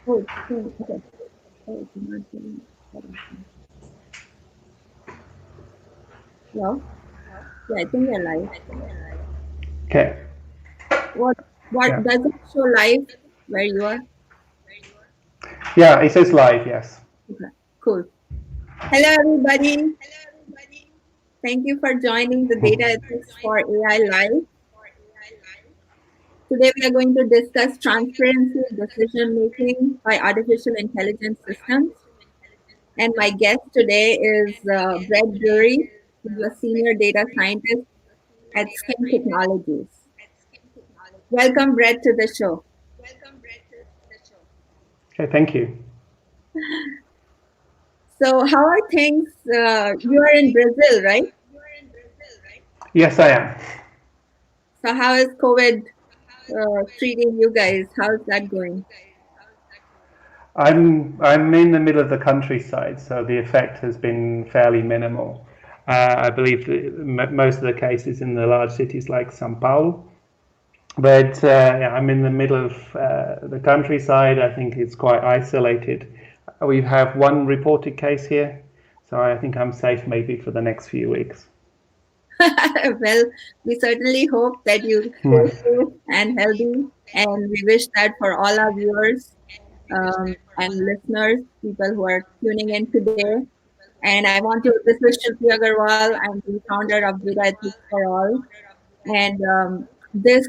Oh, okay. Oh, it's not doing that. Well, yeah, I think you're live. Okay. What what Yeah. does it show live where you are? Yeah, it says live, yes. Okay, cool. Hello everybody. Thank you for joining the Data Ethics for AI Live. Today we are going to discuss transparency decision making by artificial intelligence systems. And my guest today is Brett Drury, who's a senior data scientist at Skim Technologies. Welcome, Brett, to the show. Okay, thank you. So, how are things? You are in Brazil, right? Yes, I am. So, how is COVID treating you guys? How's that going? I'm in the middle of the countryside, so the effect has been fairly minimal. I believe most of the cases in the large cities like São Paulo, but yeah, I'm in the middle of the countryside. I think it's quite isolated. We have one reported case here, so I think I'm safe maybe for the next few weeks. Well, we certainly hope that you stay safe and healthy, and we wish that for all our viewers and listeners, people who are tuning in today. And I want to, this is Shilpi Agarwal. I'm the founder of DataEthics4AIl. And this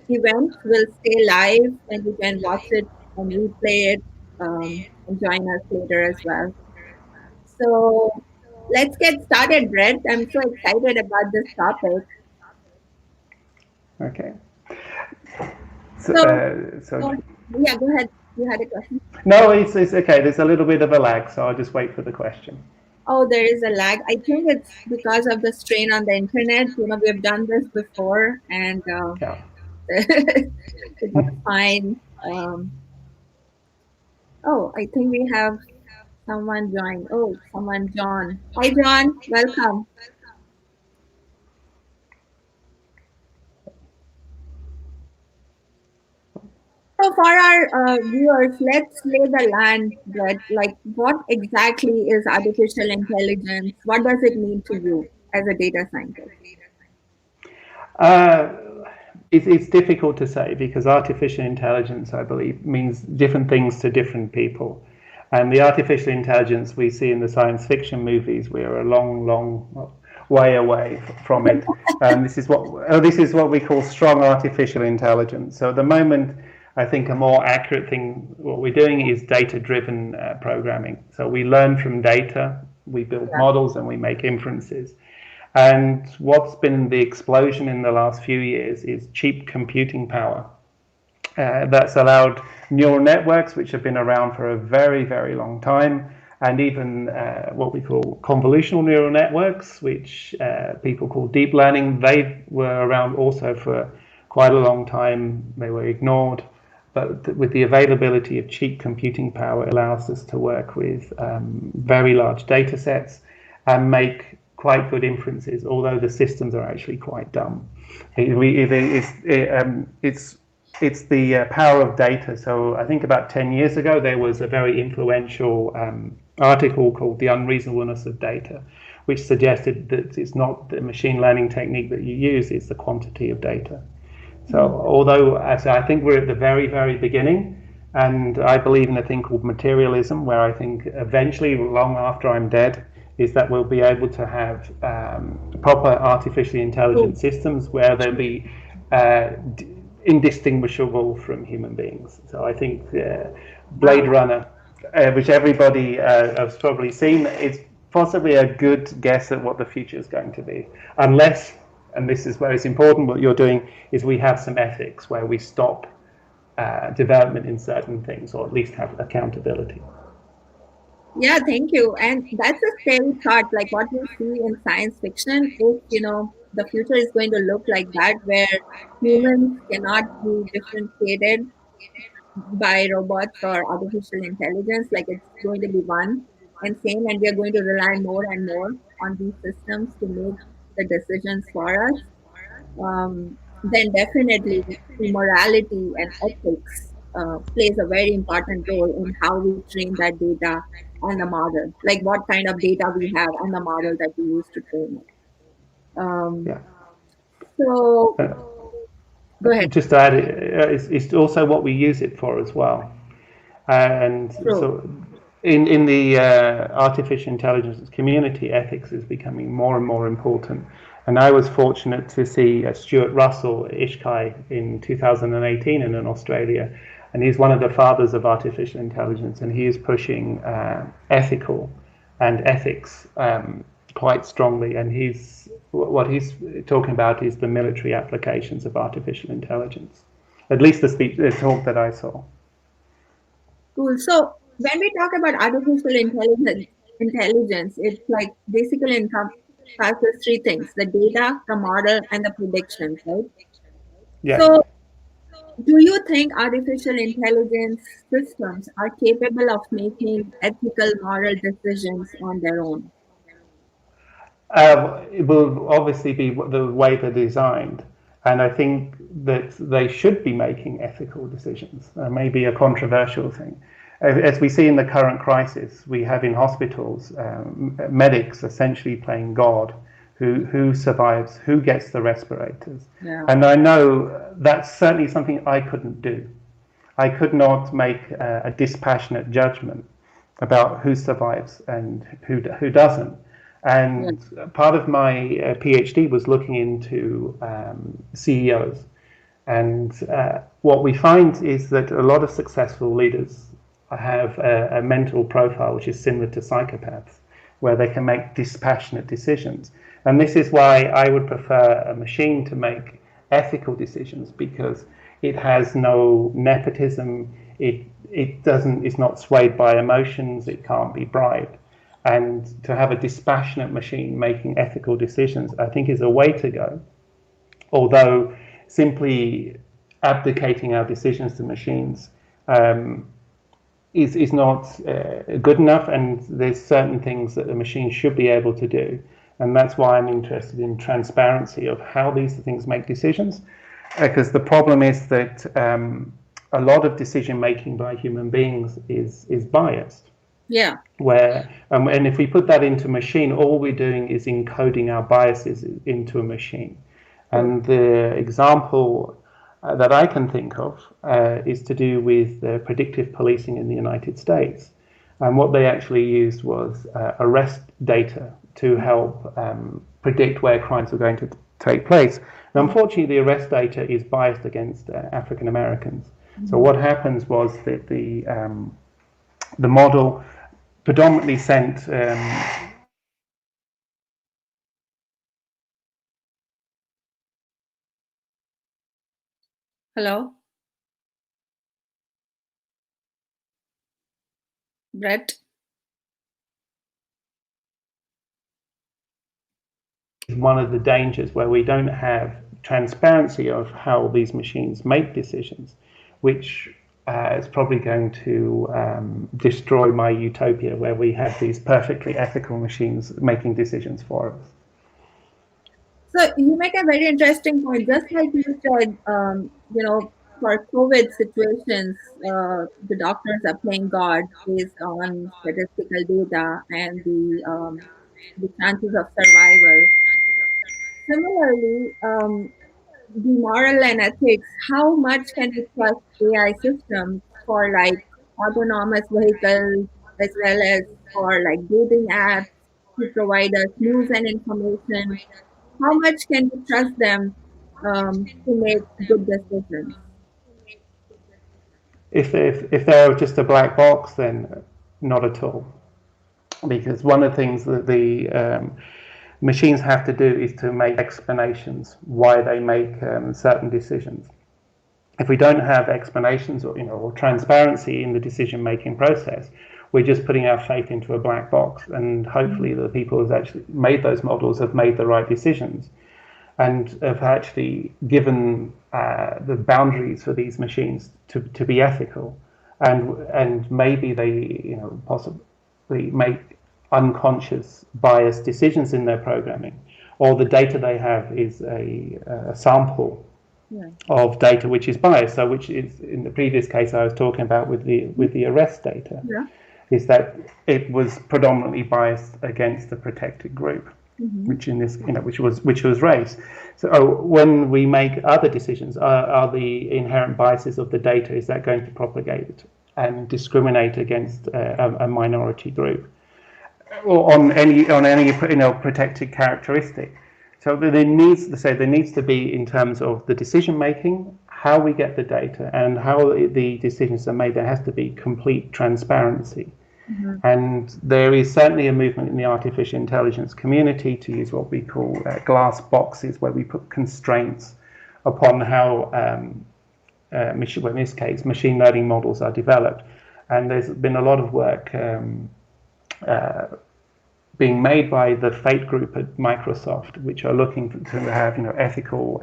event will stay live and you can watch it and replay it and join us later as well. So let's get started, Brett. I'm so excited about this topic. Okay. So, So, so yeah, go ahead. You had a question? no, it's okay. There's a little bit of a lag, so I'll just wait for the question. Oh, there is a lag. I think it's because of the strain on the internet. We've done this before and Yeah. that's fine. Oh, I think we have someone joined. Oh, someone, John. Hi, John. Welcome. So, for our viewers, let's lay the land, Brett. Like, what exactly is artificial intelligence? What does it mean to you as a data scientist? Uh, it's difficult to say because artificial intelligence, I believe, means different things to different people. And the artificial intelligence we see in the science fiction movies, we're a long, long way away from it. And this is what we call strong artificial intelligence. So at the moment, I think a more accurate thing, what we're doing is data-driven programming. So we learn from data, we build Yeah. models, and we make inferences. And what's been the explosion in the last few years is cheap computing power. That's allowed neural networks, which have been around for a very, very long time, and even what we call convolutional neural networks, which people call deep learning. They were around also for quite a long time. They were ignored. But with the availability of cheap computing power, it allows us to work with very large data sets and make quite good inferences, although the systems are actually quite dumb. It's the power of data. So I think about 10 years ago, there was a very influential article called The Unreasonableness of Data, which suggested that it's not the machine learning technique that you use, it's the quantity of data. So although I think we're at the very, very beginning, and I believe in a thing called materialism, where I think eventually, long after I'm dead, is that we'll be able to have proper artificially intelligent systems where they'll be indistinguishable from human beings. So I think Blade Wow. Runner, which everybody has probably seen, is possibly a good guess at what the future is going to be, unless, and this is where it's important, what you're doing is we have some ethics where we stop development in certain things, or at least have accountability. Yeah, thank you. And that's a scary thought. Like what we see in science fiction is, the future is going to look like that, where humans cannot be differentiated by robots or artificial intelligence. Like it's going to be one and same, and we are going to rely more and more on these systems to make the decisions for us. Then definitely the morality and ethics. plays a very important role in how we train that data on the model, like what kind of data we have on the model that we use to train it. Yeah. So Uh, go ahead. just to add, it's also what we use it for as well. And True. so, in the artificial intelligence community, ethics is becoming more and more important. And I was fortunate to see Stuart Russell Ishkai in 2018 in Australia, and he's one of the fathers of artificial intelligence, and he is pushing ethical and ethics quite strongly. And what he's talking about is the military applications of artificial intelligence. At least the talk that I saw. Cool. So when we talk about artificial intelligence, it's like basically encompasses three things: the data, the model, and the predictions, right? Yeah. So do you think artificial intelligence systems are capable of making ethical, moral decisions on their own? It will obviously be the way they're designed, and I think that they should be making ethical decisions. Maybe a controversial thing. As we see in the current crisis, we have in hospitals medics essentially playing God, who survives, who gets the respirators. Yeah. And I know that's certainly something I couldn't do. I could not make a dispassionate judgment about who survives and who doesn't. Yeah. And part of my PhD was looking into CEOs. And what we find is that a lot of successful leaders have a mental profile which is similar to psychopaths, where they can make dispassionate decisions. And this is why I would prefer a machine to make ethical decisions, because it has no nepotism. It doesn't. It's not swayed by emotions. It can't be bribed. And to have a dispassionate machine making ethical decisions, I think, is a way to go. Although simply abdicating our decisions to machines is not good enough, and there's certain things that the machine should be able to do. And that's why I'm interested in transparency of how these things make decisions, because the problem is that a lot of decision making by human beings is biased. Yeah. Where and if we put that into machine, all we're doing is encoding our biases into a machine. True. And the example that I can think of is to do with predictive policing in the United States. And what they actually used was arrest data to help predict where crimes were going to take place. Now, unfortunately, the arrest data is biased against African Americans. So Mhm. what happens was that the model predominantly sent Hello, Brett. one of the dangers where we don't have transparency of how these machines make decisions, which is probably going to destroy my utopia where we have these perfectly ethical machines making decisions for us. So you make a very interesting point. Just like you said, for COVID situations, the doctors are playing God based on statistical data and the chances of survival. Similarly, the moral and ethics, how much can we trust AI systems for like autonomous vehicles as well as for like dating apps to provide us news and information? How much can we trust them to make good decisions? If they're just a black box, then not at all. Because one of the things that the machines have to do is to make explanations why they make certain decisions. If we don't have explanations or transparency in the decision making process, we're just putting our faith into a black box, and hopefully the people who've actually made those models have made the right decisions and have actually given the boundaries for these machines to be ethical, and maybe they possibly make unconscious biased decisions in their programming, or the data they have is a sample Yeah. of data which is biased. So, which is in the previous case I was talking about with the arrest data, Yeah. is that it was predominantly biased against the protected group, Mm-hmm. which in this, which was race. So when we make other decisions, are the inherent biases of the data, is that going to propagate and discriminate against a minority group, or on any protected characteristic? So there needs to be, in terms of the decision making, how we get the data and how the decisions are made. There has to be complete transparency. Mm-hmm. And there is certainly a movement in the artificial intelligence community to use what we call glass boxes, where we put constraints upon how, in this case, machine learning models are developed. And there's been a lot of work being made by the Fate group at Microsoft, which are looking to have ethical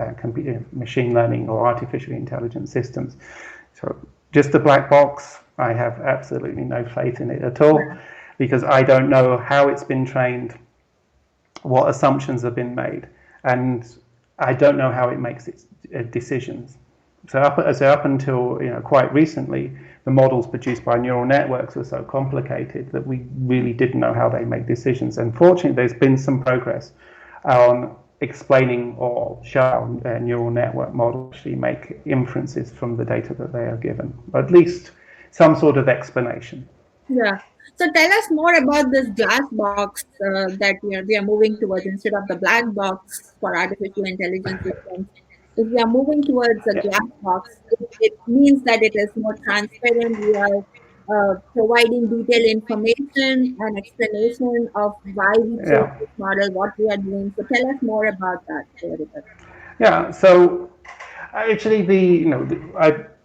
machine learning or artificial intelligence systems. So just a black box, I have absolutely no faith in it at all, because I don't know how it's been trained, what assumptions have been made, and I don't know how it makes its decisions. So up until quite recently, the models produced by neural networks were so complicated that we really didn't know how they make decisions. And fortunately, there's been some progress on explaining or showing neural network models actually make inferences from the data that they are given, or at least some sort of explanation. Yeah. So tell us more about this glass box that we are moving towards instead of the black box for artificial intelligence systems. If we are moving towards a glass box, it means that it is more transparent. We are providing detailed information and explanation of why we chose Yeah. this model, what we are doing. So tell us more about that, Devarit. Yeah. So actually,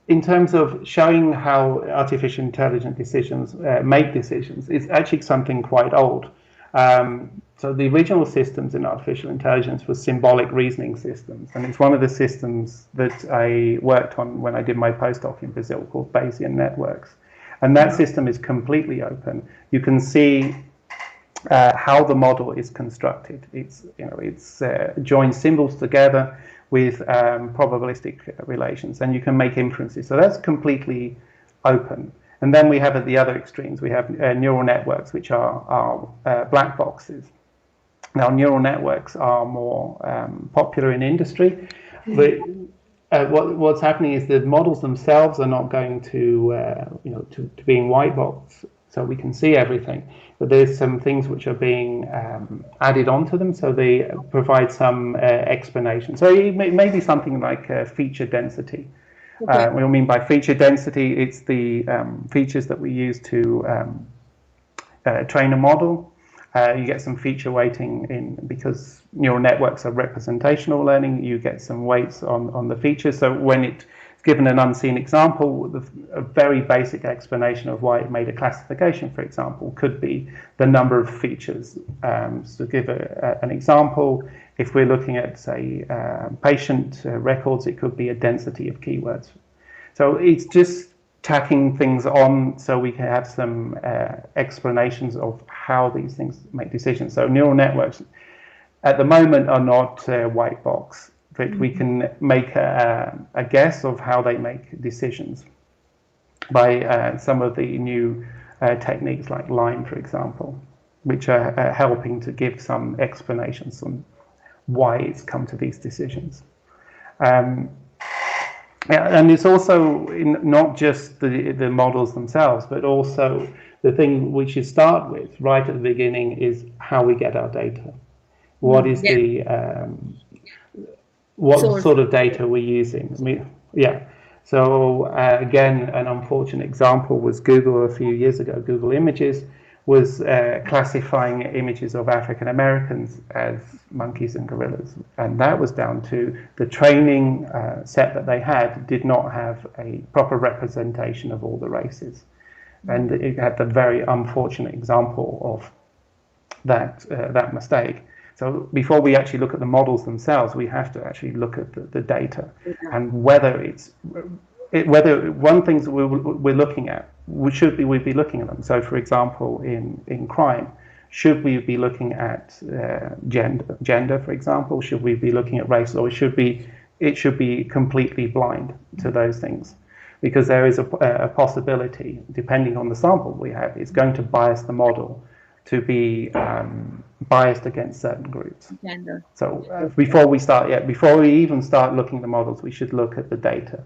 in terms of showing how artificial intelligence decisions make decisions, it's actually something quite old. So the original systems in artificial intelligence were symbolic reasoning systems, and it's one of the systems that I worked on when I did my postdoc in Brazil, called Bayesian networks. And that system is completely open. You can see how the model is constructed. It's joins symbols together with probabilistic relations, and you can make inferences. So that's completely open. And then we have at the other extremes, we have neural networks, which are black boxes. Now, neural networks are more popular in industry, but what's happening is the models themselves are not going to be in white box, so we can see everything. But there's some things which are being added onto them, so they provide some explanation. So it may be something like feature density. Okay. What I mean by feature density, it's the features that we use to train a model. You get some feature weighting in, because neural networks are representational learning. You get some weights on the features. So when it's given an unseen example, a very basic explanation of why it made a classification, for example, could be the number of features. So to give an example, if we're looking at, say, patient records, it could be a density of keywords. So it's just tacking things on so we can have some explanations of how these things make decisions. So neural networks at the moment are not white box, but we can make a guess of how they make decisions by some of the new techniques like line, for example, which are helping to give some explanations on why it's come to these decisions. Yeah, and it's also not just the models themselves, but also the thing which you start with right at the beginning is how we get our data. What is Yeah. what Source. sort of data we're using? I mean, yeah. So again, an unfortunate example was Google a few years ago. Google Images was classifying images of African Americans as monkeys and gorillas, and that was down to the training set that they had did not have a proper representation of all the races, and it had the very unfortunate example of that mistake. So before we actually look at the models themselves, we have to actually look at the data and whether whether one things we're looking at, should we be looking at them. So, for example, in crime, should we be looking at gender, for example? Should we be looking at race, or should we it should be completely blind to those things, because there is a possibility, depending on the sample we have, it's going to bias the model to be biased against certain groups. Gender. So before we even start looking at the models, we should look at the data,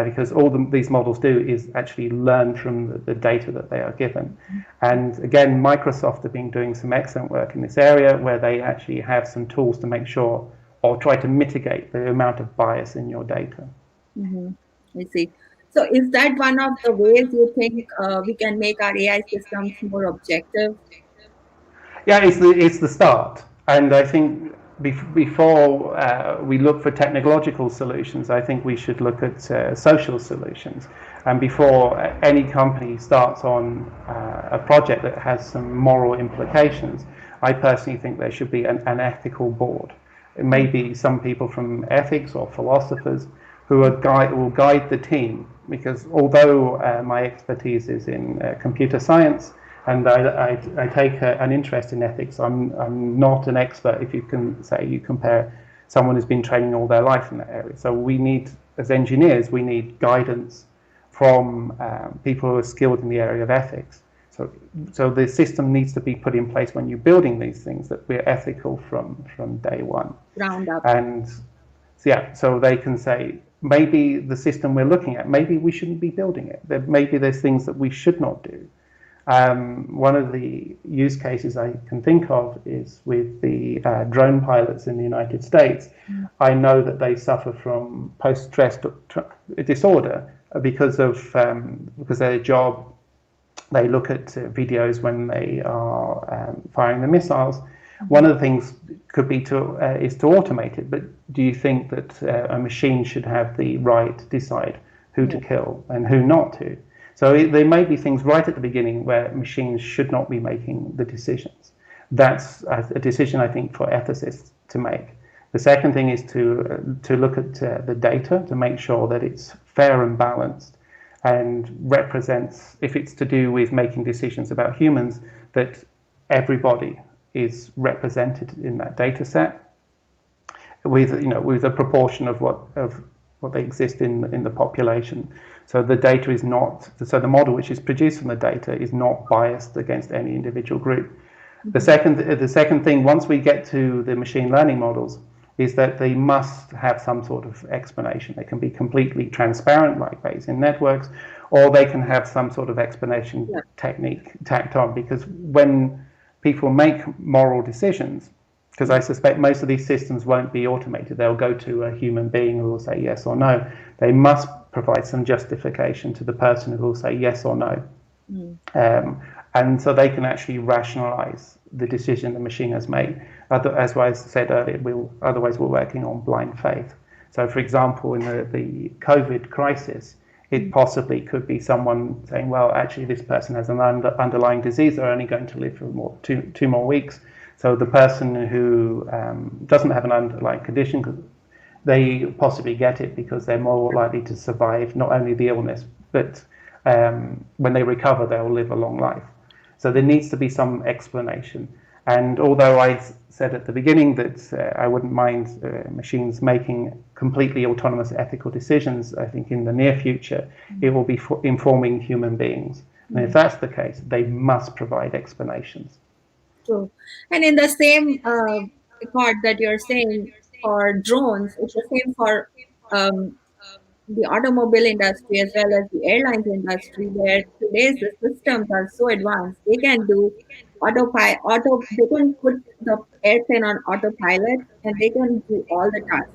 because these models do is actually learn from the data that they are given. And again, Microsoft have been doing some excellent work in this area, where they actually have some tools to make sure or try to mitigate the amount of bias in your data. Mm-hmm. I see. So is that one of the ways you think we can make our AI systems more objective? Yeah, it's the start, and I think before we look for technological solutions, I think we should look at social solutions. And before any company starts on a project that has some moral implications, I personally think there should be an ethical board. It may be some people from ethics or philosophers who will guide the team, because although my expertise is in computer science, and I take an interest in ethics, I'm not an expert, if you can say you compare someone who's been training all their life in that area. So we need, as engineers, we need guidance from people who are skilled in the area of ethics. So the system needs to be put in place when you're building these things, that we're ethical from day one. Ground up. And so they can say, maybe the system we're looking at, maybe we shouldn't be building it. Maybe there's things that we should not do. One of the use cases I can think of is with the drone pilots in the United States. I know that they suffer from post-stress disorder because their job. They look at videos when they are firing the missiles. One of the things could be is to automate it. But do you think that a machine should have the right to decide who to kill and who not to? So there may be things right at the beginning where machines should not be making the decisions. That's a decision, I think, for ethicists to make. The second thing is to look at the data to make sure that it's fair and balanced, and represents, if it's to do with making decisions about humans, that everybody is represented in that data set with a proportion of what they exist in the population. So the data is not, so the model which is produced from the data is not biased against any individual group. The second thing, once we get to the machine learning models, is that they must have some sort of explanation. They can be completely transparent, like Bayesian networks, or they can have some sort of explanation technique tacked on. Because when people make moral decisions, because I suspect most of these systems won't be automated, they'll go to a human being who will say yes or no. They must provide some justification to the person who will say yes or no. And so they can actually rationalize the decision the machine has made. As I said earlier, otherwise we're working on blind faith. So, for example, in the COVID crisis, it possibly could be someone saying, well, actually this person has an underlying disease, they're only going to live for two more weeks. So the person who doesn't have an underlying condition, they possibly get it because they're more likely to survive not only the illness, but when they recover, they'll live a long life. So there needs to be some explanation. And although I said at the beginning that I wouldn't mind machines making completely autonomous ethical decisions, I think in the near future it will be informing human beings. And if that's the case, they must provide explanations. True. And in the same part that you're saying for drones, it's the same for um, the automobile industry as well as the airlines industry, where today's the systems are so advanced. They can do they can put the airplane on autopilot and they can do all the tasks.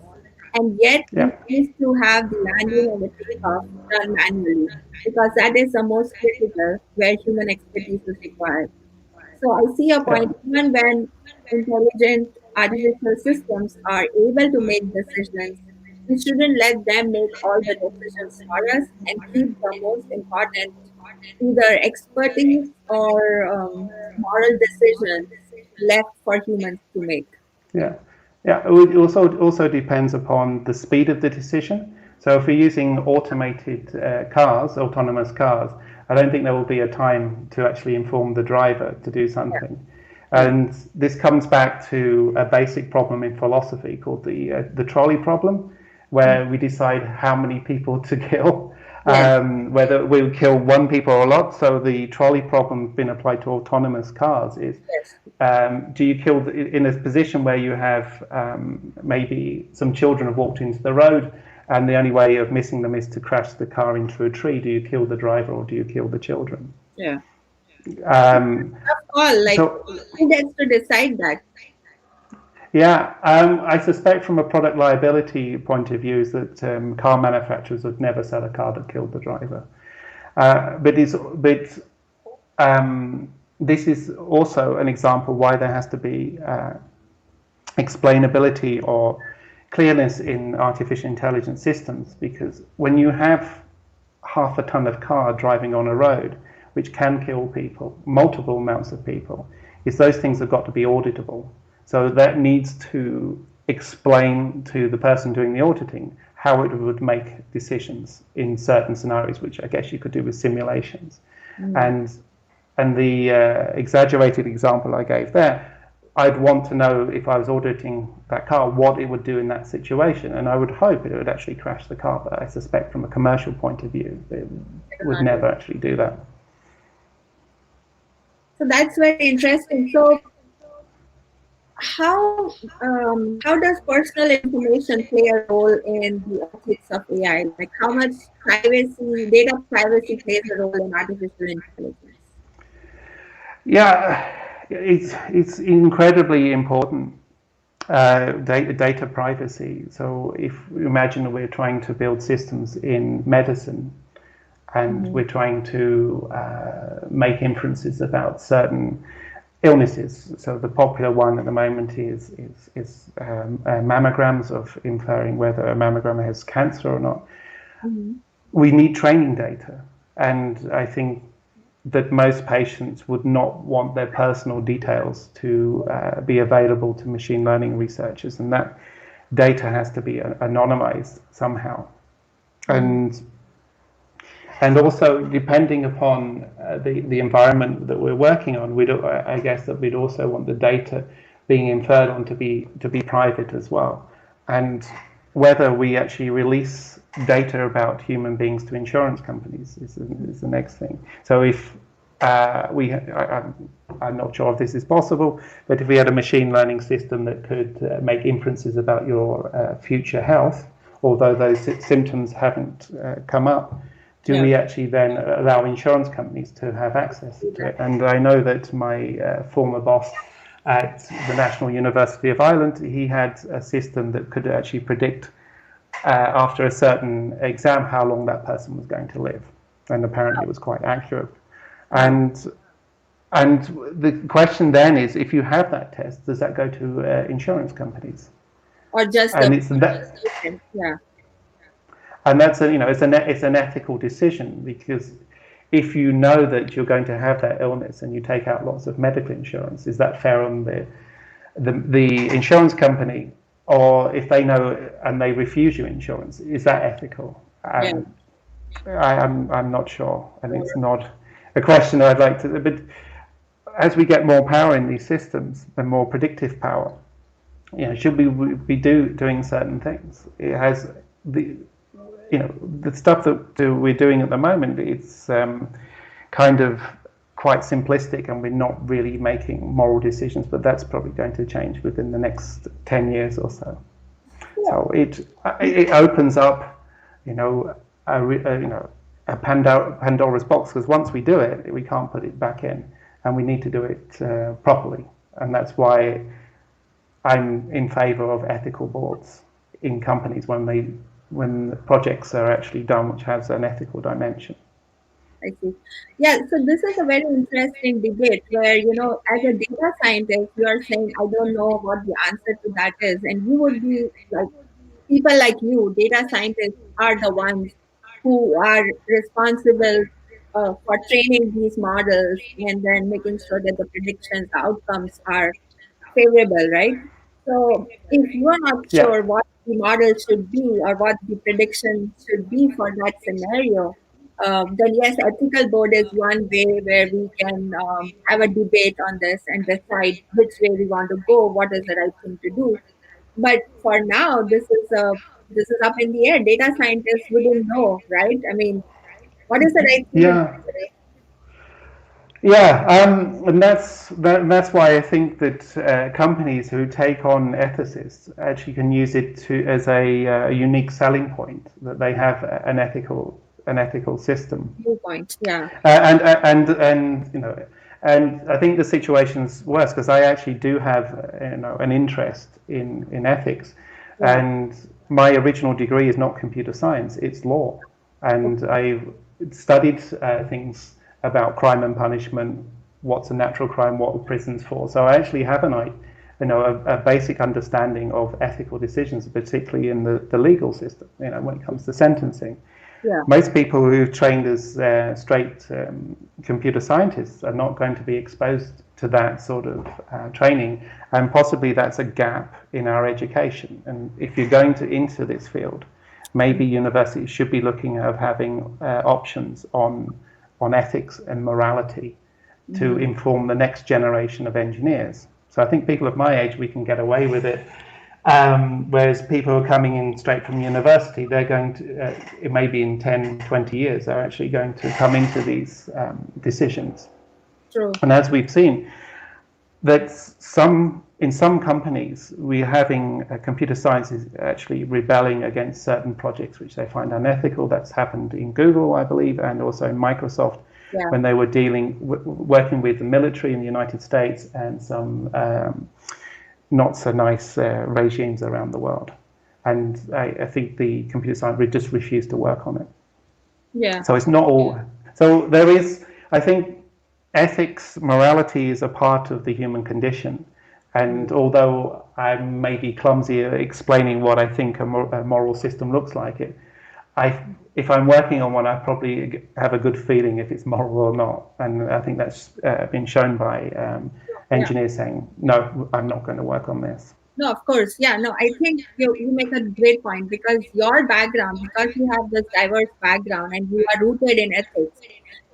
And yet we Yeah. used to have the landing and the takeoff done manually, because that is the most critical where human expertise is required. So I see a Yeah. point. Even when intelligent artificial systems are able to make decisions, we shouldn't let them make all the decisions for us and keep the most important, either expertise or moral decisions left for humans to make. Yeah, yeah. It also depends upon the speed of the decision. So if we're using automated autonomous cars, I don't think there will be a time to actually inform the driver to do something. And this comes back to a basic problem in philosophy called the trolley problem. where we decide how many people to kill, Yes, whether we'll kill one people or a lot. So the trolley problem been applied to autonomous cars is, yes. do you kill in a position where you have maybe some children have walked into the road and the only way of missing them is to crash the car into a tree? Do you kill the driver or do you kill the children? Yeah. Um, Tough call. Like, so who gets to decide that? Yeah, I suspect from a product liability point of view is that car manufacturers would never sell a car that killed the driver. But this is also an example why there has to be explainability or clearness in artificial intelligence systems, because when you have half a ton of car driving on a road, which can kill people, multiple amounts of people, is those things have got to be auditable. So that needs to explain to the person doing the auditing how it would make decisions in certain scenarios, which I guess you could do with simulations. Mm. And and the exaggerated example I gave there, I'd want to know if I was auditing that car what it would do in that situation, and I would hope it would actually crash the car. But I suspect, from a commercial point of view, it would never actually do that. So that's very interesting. So how does personal information play a role in the ethics of AI? Like how much data privacy plays a role in artificial intelligence? Yeah, it's incredibly important. Data privacy. So if you imagine we're trying to build systems in medicine, and Mm-hmm. we're trying to make inferences about certain illnesses. So the popular one at the moment is mammograms, of inferring whether a mammogram has cancer or not. Mm-hmm. We need training data, and I think that most patients would not want their personal details to be available to machine learning researchers, and that data has to be anonymized somehow. Mm-hmm. And also, depending upon the environment that we're working on, I guess that we'd also want the data being inferred on to be private as well. And whether we actually release data about human beings to insurance companies is the next thing. So if I'm not sure if this is possible, but if we had a machine learning system that could make inferences about your future health, although those symptoms haven't come up, do Yeah. we actually then allow insurance companies to have access to it? And I know that my former boss at the National University of Ireland, he had a system that could actually predict after a certain exam how long that person was going to live, and apparently it was quite accurate. Wow. And and the question then is, if you have that test, does that go to insurance companies? Or just And the it's that, patient. Yeah. and that's it's an ethical decision, because if you know that you're going to have that illness and you take out lots of medical insurance, is that fair on the insurance company? Or if they know and they refuse you insurance, is that ethical? Yeah. I'm not sure, and it's not a question I'd like to. But as we get more power in these systems and more predictive power, should we be doing certain things? It has the the stuff that we're doing at the moment. It's kind of quite simplistic, and we're not really making moral decisions. But that's probably going to change within the next 10 years or so. Yeah. So it opens up, a Pandora's box, because once we do it, we can't put it back in, and we need to do it properly. And that's why I'm in favour of ethical boards in companies when the projects are actually done, which has an ethical dimension. I see. Yeah, so this is a very interesting debate where, as a data scientist, you are saying, I don't know what the answer to that is. And you would be like, people like you, data scientists, are the ones who are responsible for training these models and then making sure that the predictions, the outcomes are favorable, right? So if you are not Yeah, sure what the model should be or what the prediction should be for that scenario, then yes, ethical board is one way where we can have a debate on this and decide which way we want to go, what is the right thing to do. But for now, this is a this is up in the air. Data scientists wouldn't know, right? I mean, what is the right thing to do Yeah, today? yeah, and that's why I think that companies who take on ethicists actually can use it to as a unique selling point that they have an ethical system. Viewpoint, yeah. And you know, and I think the situation's worse because I actually do have an interest in ethics, Yeah. and my original degree is not computer science; it's law, and I studied things about crime and punishment, what's a natural crime, what are prisons for. So I actually have a basic understanding of ethical decisions, particularly in the legal system. When it comes to sentencing. Yeah. Most people who've trained as straight computer scientists are not going to be exposed to that sort of training, and possibly that's a gap in our education. And if you're going into this field, maybe universities should be looking at having options on ethics and morality to inform the next generation of engineers. So I think people of my age, we can get away with it. Whereas people who are coming in straight from university, they're going to, it may be in 10, 20 years, they're actually going to come into these decisions. True. And as we've seen, that in some companies, we're having computer science is actually rebelling against certain projects which they find unethical. That's happened in Google, I believe, and also in Microsoft, Yeah. when they were working with the military in the United States and some not so nice regimes around the world. And I think the computer science just refused to work on it. Yeah. So it's not all. So there is, I think, ethics, morality is a part of the human condition. And although I may be clumsy at explaining what I think a moral system looks like, if I'm working on one, I probably have a good feeling if it's moral or not. And I think that's been shown by engineers saying, no, I'm not going to work on this. No, of course. Yeah, no, I think you make a great point because your background, because you have this diverse background and you are rooted in ethics,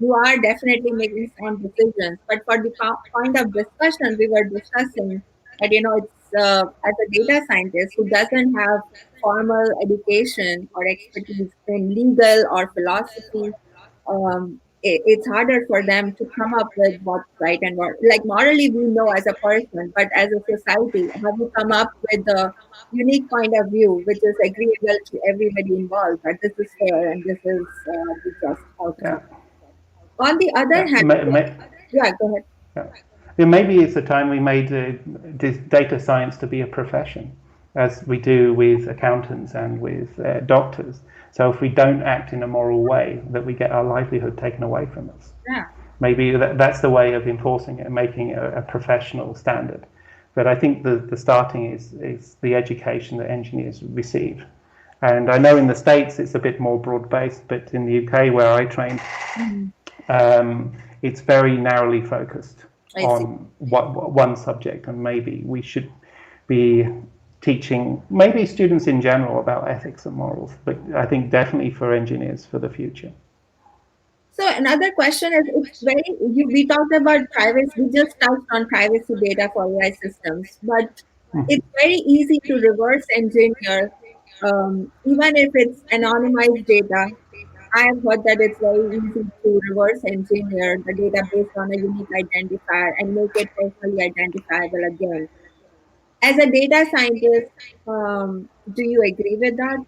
you are definitely making sound decisions. But for the point of discussion, we were discussing that, it's as a data scientist who doesn't have formal education or expertise in legal or philosophy, it's harder for them to come up with what's right and what, like morally we know as a person, but as a society, have you come up with a unique point of view which is agreeable to everybody involved that this is fair and this is the just Yeah. outcome? On the other Yeah. hand, yeah, go ahead. Yeah. Yeah, maybe it's the time we made data science to be a profession, as we do with accountants and with doctors. So if we don't act in a moral way, that we get our livelihood taken away from us. Yeah. Maybe that's the way of enforcing it and making it a professional standard. But I think the starting is the education that engineers receive. And I know in the States it's a bit more broad-based, but in the UK where I trained, it's very narrowly focused on one subject, and maybe we should be teaching maybe students in general about ethics and morals, but I think definitely for engineers for the future. So another question is, we talked about privacy, we just touched on privacy data for AI systems, but it's very easy to reverse engineer, even if it's anonymized data. I have heard that it's very easy to reverse engineer the data based on a unique identifier and make it personally identifiable again. As a data scientist, do you agree with that?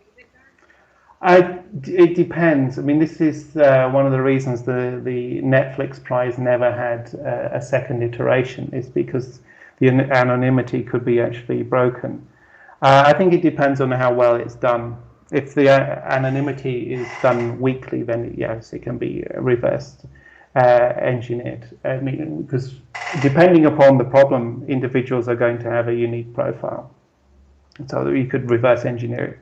It depends. I mean, this is one of the reasons the Netflix prize never had a second iteration, is because the anonymity could be actually broken. I think it depends on how well it's done. If the anonymity is done weakly, then yes, it can be reversed engineered. I mean, because depending upon the problem, individuals are going to have a unique profile, so you could reverse engineer it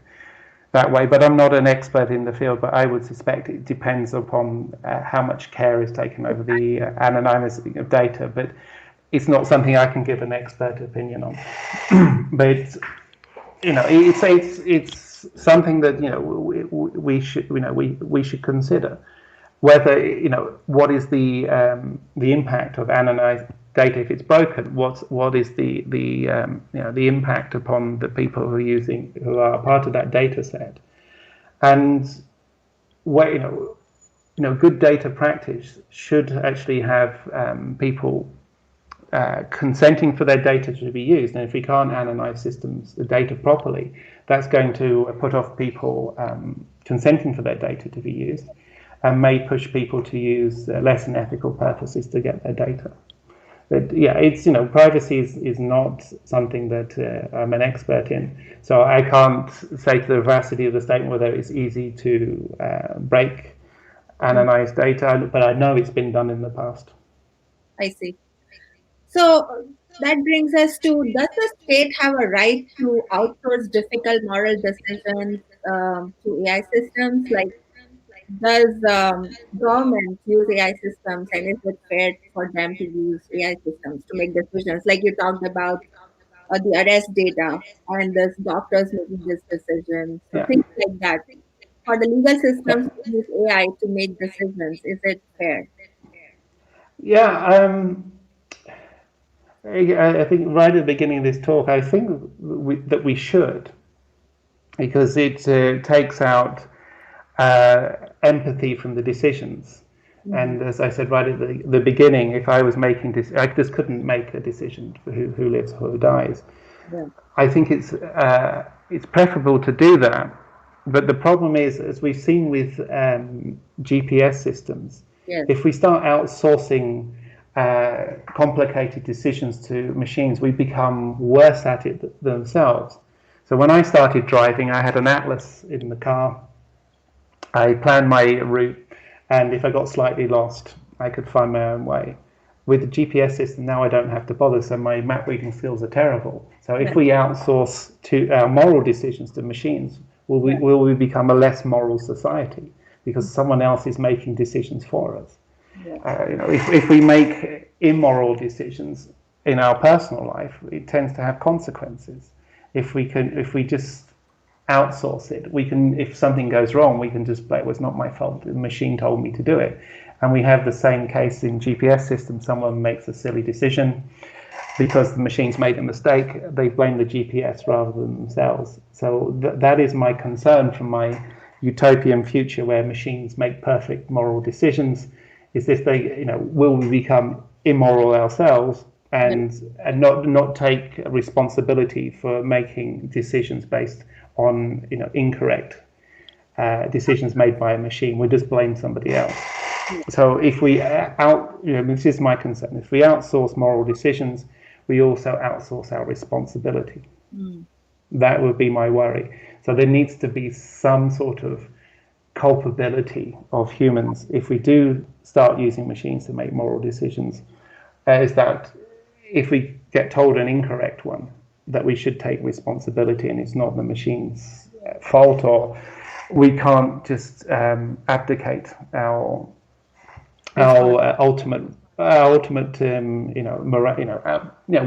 that way. But I'm not an expert in the field, but I would suspect it depends upon how much care is taken over the anonymity of data. But it's not something I can give an expert opinion on. But it's something that we should we should consider whether what is the impact of data, if it's broken, what is the impact upon the people who are part of that data set, and what good data practice should actually have people consenting for their data to be used. And if we can't analyze the data properly, that's going to put off people consenting for their data to be used, and may push people to use less than ethical purposes to get their data. But yeah, it's privacy is not something that I'm an expert in, so I can't say to the veracity of the statement whether it's easy to break analyze data, but I know it's been done in the past. I see. So that brings us to, does the state have a right to outsource difficult moral decisions to AI systems? Like, does government use AI systems, and is it fair for them to use AI systems to make decisions? Like you talked about the arrest data and the doctors making this decision. So Yeah, things like that. For the legal yeah, systems to use AI to make decisions, is it fair? yeah. I think right at the beginning of this talk, I think that we should, because it takes out empathy from the decisions. Mhm. And as I said right at the beginning, if I was making this, I just couldn't make a decision for who lives or who dies. Yeah. I think it's preferable to do that. But the problem is, as we've seen with GPS systems, Yes. if we start outsourcing complicated decisions to machines, we become worse at it themselves. So when I started driving, I had an atlas in the car. I planned my route, and if I got slightly lost, I could find my own way. With the GPS system now, I don't have to bother, so my map reading skills are terrible. So Yeah. if we outsource to our moral decisions to machines, Yeah. will we become a less moral society because someone else is making decisions for us? Yeah. If we make immoral decisions in our personal life, it tends to have consequences. If we just outsource it, we can, if something goes wrong, we can just play, it was not my fault, the machine told me to do it. And we have the same case in GPS systems. Someone makes a silly decision because the machine's made a mistake, they blame the GPS rather than themselves. So that is my concern from my utopian future where machines make perfect moral decisions. Is if they, will we become immoral ourselves Yeah. and not take responsibility for making decisions based on incorrect decisions made by a machine? We just blame somebody else. Yeah. So if we this is my concern. If we outsource moral decisions, we also outsource our responsibility. Mm. That would be my worry. So there needs to be some sort of culpability of humans if we do start using machines to make moral decisions. Is that if we get told an incorrect one, that we should take responsibility and it's not the machine's fault, or we can't just abdicate our ultimate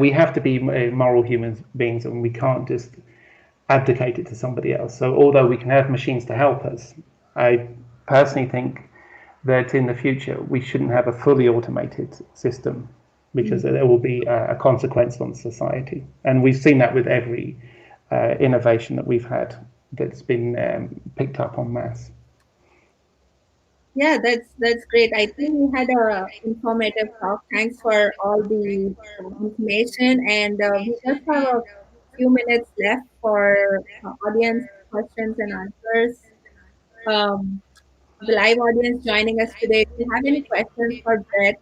we have to be moral human beings, and we can't just abdicate it to somebody else. So although we can have machines to help us, I personally think that in the future we shouldn't have a fully automated system, because Mm. there will be a consequence on society. And we've seen that with every innovation that we've had that's been picked up en masse. Yeah, that's great. I think we had a informative talk. Thanks for all the information, and we just have a few minutes left for audience questions and answers. Um, the live audience joining us today, if you have any questions for Brett,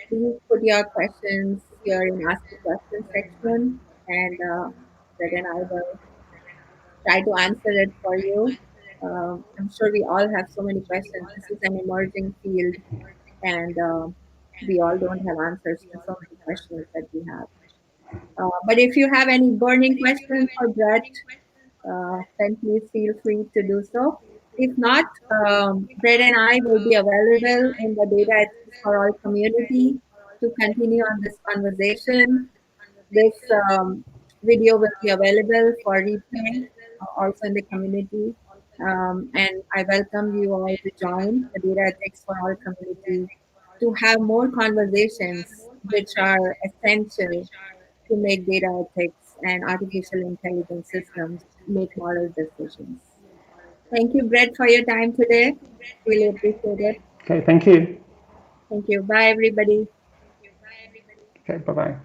please put your questions here in Ask the Question section, and Brett and I will try to answer it for you. I'm sure we all have so many questions. This is an emerging field, and we all don't have answers to so many questions that we have. But if you have any burning questions for Brett, then please feel free to do so. If not, Brett and I will be available in the Data Ethics for All community to continue on this conversation. This video will be available for replay also in the community. And I welcome you all to join the Data Ethics for All community to have more conversations which are essential to make data ethics and artificial intelligence systems make moral decisions. Thank you, Brett, for your time today. Really appreciate it. Okay, thank you. Thank you. Bye, everybody. Okay, bye bye.